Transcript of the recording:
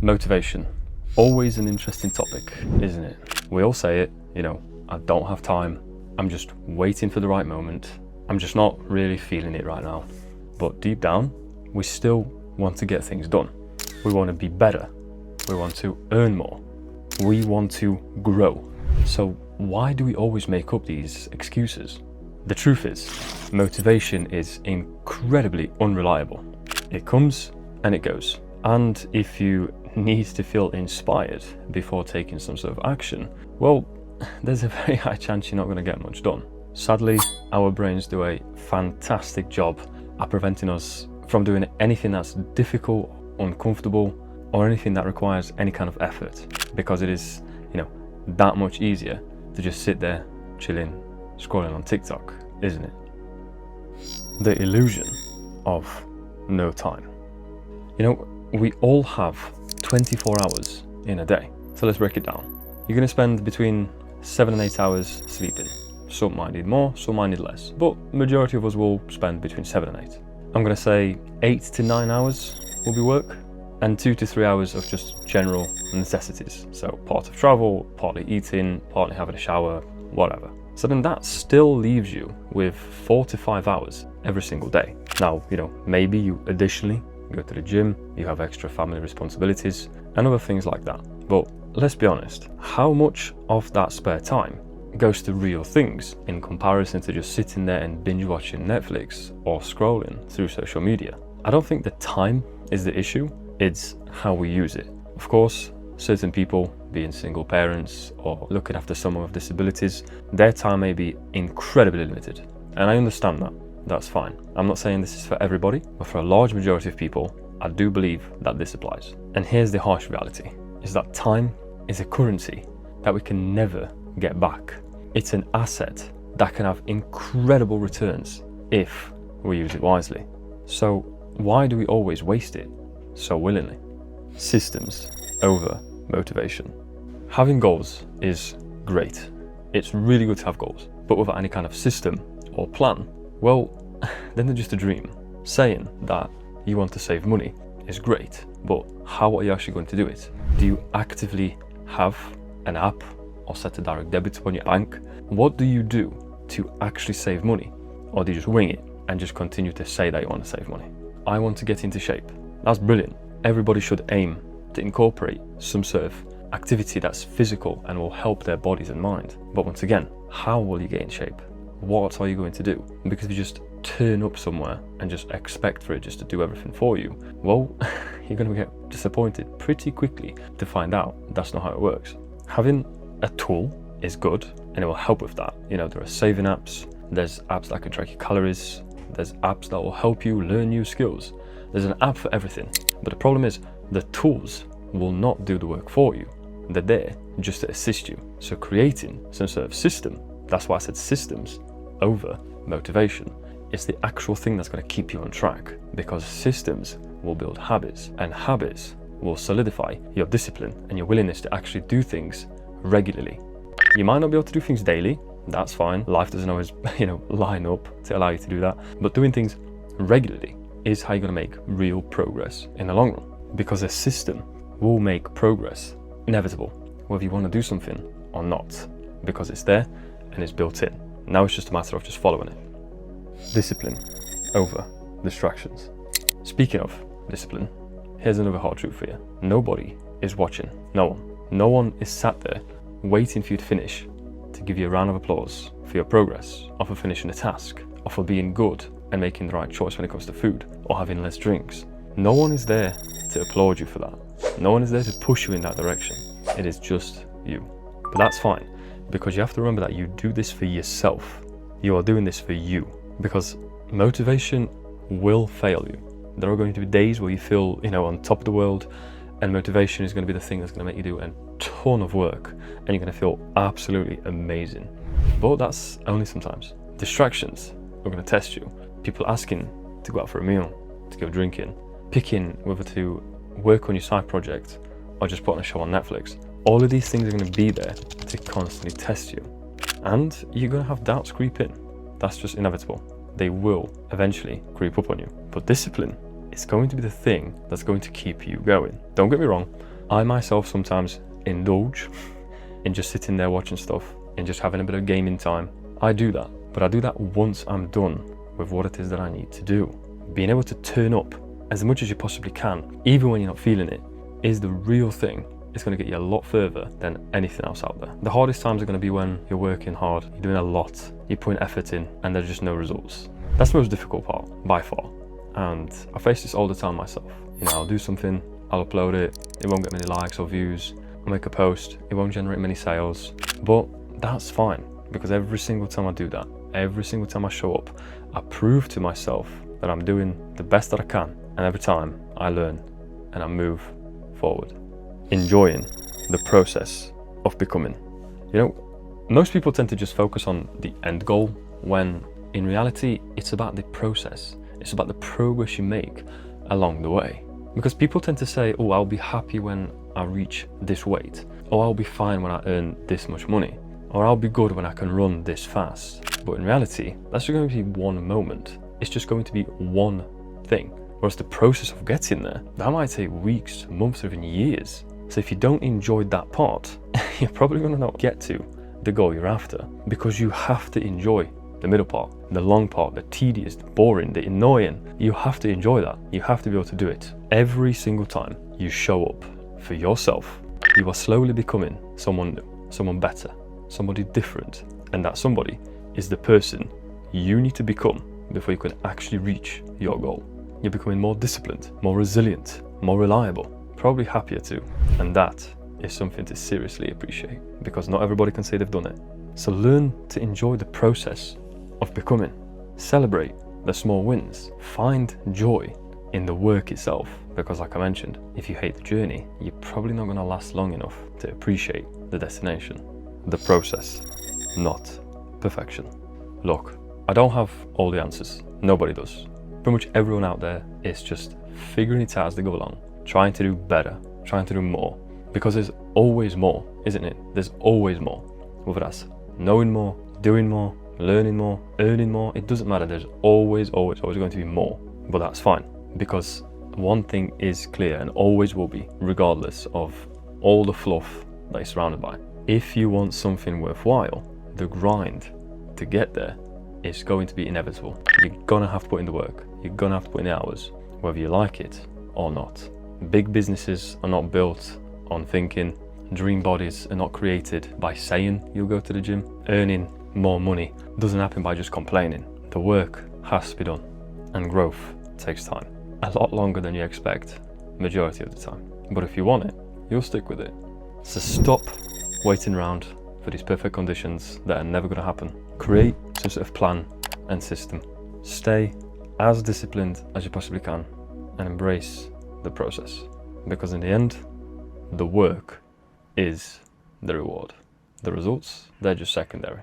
Motivation. Always an interesting topic, isn't it? We all say it, I don't have time. I'm just waiting for the right moment. I'm just not really feeling it right now. But deep down, we still want to get things done. We want to be better. We want to earn more. We want to grow. So why do we always make up these excuses? The truth is, motivation is incredibly unreliable. It comes and it goes. And if you need to feel inspired before taking some sort of action, well, there's a very high chance you're not going to get much done. Sadly, our brains do a fantastic job at preventing us from doing anything that's difficult, uncomfortable, or anything that requires any kind of effort, because it is, that much easier to just sit there, chilling, scrolling on TikTok, isn't it? The illusion of no time. We all have 24 hours in a day. So let's break it down. You're going to spend between 7 and 8 hours sleeping. Some might need more, some might need less, but majority of us will spend between 7 and 8. I'm going to say 8 to 9 hours will be work, and 2 to 3 hours of just general necessities. So part of travel, partly eating, partly having a shower, whatever. So then that still leaves you with 4 to 5 hours every single day. Now, maybe you additionally go to the gym, you have extra family responsibilities and other things like that. But let's be honest, how much of that spare time goes to real things in comparison to just sitting there and binge watching Netflix or scrolling through social media? I don't think the time is the issue, it's how we use it. Of course, certain people, being single parents or looking after someone with disabilities, their time may be incredibly limited. And I understand that. That's fine. I'm not saying this is for everybody, but for a large majority of people, I do believe that this applies. And here's the harsh reality, is that time is a currency that we can never get back. It's an asset that can have incredible returns if we use it wisely. So why do we always waste it so willingly? Systems over motivation. Having goals is great. It's really good to have goals, but without any kind of system or plan, well, then they're just a dream. Saying that you want to save money is great, but how are you actually going to do it? Do you actively have an app or set a direct debit on your bank? What do you do to actually save money? Or do you just wing it and just continue to say that you want to save money? I want to get into shape. That's brilliant. Everybody should aim to incorporate some sort of activity that's physical and will help their bodies and mind. But once again, how will you get in shape? What are you going to do? Because if you just turn up somewhere and just expect for it just to do everything for you, well, you're going to get disappointed pretty quickly to find out that's not how it works. Having a tool is good and it will help with that. There are saving apps, there's apps that can track your calories, there's apps that will help you learn new skills. There's an app for everything. But the problem is the tools will not do the work for you. They're there just to assist you. So creating some sort of system, that's why I said systems over motivation, is the actual thing that's going to keep you on track, because systems will build habits and habits will solidify your discipline and your willingness to actually do things regularly. You might not be able to do things daily, that's fine. Life doesn't always, line up to allow you to do that. But doing things regularly is how you're going to make real progress in the long run, because a system will make progress inevitable, whether you want to do something or not, because it's there and it's built in. Now it's just a matter of just following it. Discipline over distractions. Speaking of discipline, here's another hard truth for you. Nobody is watching. No one. No one is sat there waiting for you to finish to give you a round of applause for your progress, or for finishing a task, or for being good and making the right choice when it comes to food or having less drinks. No one is there to applaud you for that. No one is there to push you in that direction. It is just you. But that's fine, because you have to remember that you do this for yourself. You are doing this for you, because motivation will fail you. There are going to be days where you feel, on top of the world, and motivation is going to be the thing that's going to make you do a ton of work, and you're going to feel absolutely amazing. But that's only sometimes. Distractions are going to test you. People asking to go out for a meal, to go drinking, picking whether to work on your side project or just put on a show on Netflix. All of these things are going to be there to constantly test you. And you're going to have doubts creep in. That's just inevitable. They will eventually creep up on you. But discipline It's going to be the thing that's going to keep you going. Don't get me wrong, I myself sometimes indulge in just sitting there watching stuff and just having a bit of gaming time. I do that, but I do that once I'm done with what it is that I need to do. Being able to turn up as much as you possibly can, even when you're not feeling it, is the real thing. It's going to get you a lot further than anything else out there. The hardest times are going to be when you're working hard, you're doing a lot, you're putting effort in, and there's just no results. That's the most difficult part, by far. And I face this all the time myself. You know, I'll do something, I'll upload it, it won't get many likes or views. I'll make a post, it won't generate many sales. But that's fine, because every single time I do that, every single time I show up, I prove to myself that I'm doing the best that I can. And every time I learn and I move forward. Enjoying the process of becoming. You know, most people tend to just focus on the end goal, when in reality, it's about the process. It's about the progress you make along the way. Because people tend to say, oh, I'll be happy when I reach this weight, or I'll be fine when I earn this much money, or I'll be good when I can run this fast. But in reality, that's just going to be one moment. It's just going to be one thing. Whereas the process of getting there, that might take weeks, months, or even years. So if you don't enjoy that part, you're probably going to not get to the goal you're after, because you have to enjoy the middle part, the long part, the tedious, the boring, the annoying. You have to enjoy that. You have to be able to do it. Every single time you show up for yourself, you are slowly becoming someone new, someone better, somebody different. And that somebody is the person you need to become before you can actually reach your goal. You're becoming more disciplined, more resilient, more reliable, probably happier too. And that is something to seriously appreciate, because not everybody can say they've done it. So learn to enjoy the process of becoming. Celebrate the small wins. Find joy in the work itself, because like I mentioned, if you hate the journey, you're probably not going to last long enough to appreciate the destination. The process, not perfection. Look, I don't have all the answers. Nobody does. Pretty much everyone out there is just figuring it out as they go along, trying to do better, trying to do more, because there's always more, isn't it? There's always more. Whether that's knowing more, doing more, learning more, earning more, it doesn't matter. There's always going to be more. But that's fine, because one thing is clear and always will be, regardless of all the fluff that you're surrounded by. If you want something worthwhile, the grind to get there is going to be inevitable. You're gonna have to put in the work. You're gonna have to put in the hours, whether you like it or not. Big businesses are not built on thinking. Dream bodies are not created by saying you'll go to the gym. Earning more money doesn't happen by just complaining. The work has to be done, and growth takes time. A lot longer than you expect, majority of the time. But if you want it, you'll stick with it. So stop waiting around for these perfect conditions that are never going to happen. Create some sort of plan and system. Stay as disciplined as you possibly can and embrace the process, because in the end, the work is the reward. The results, they're just secondary.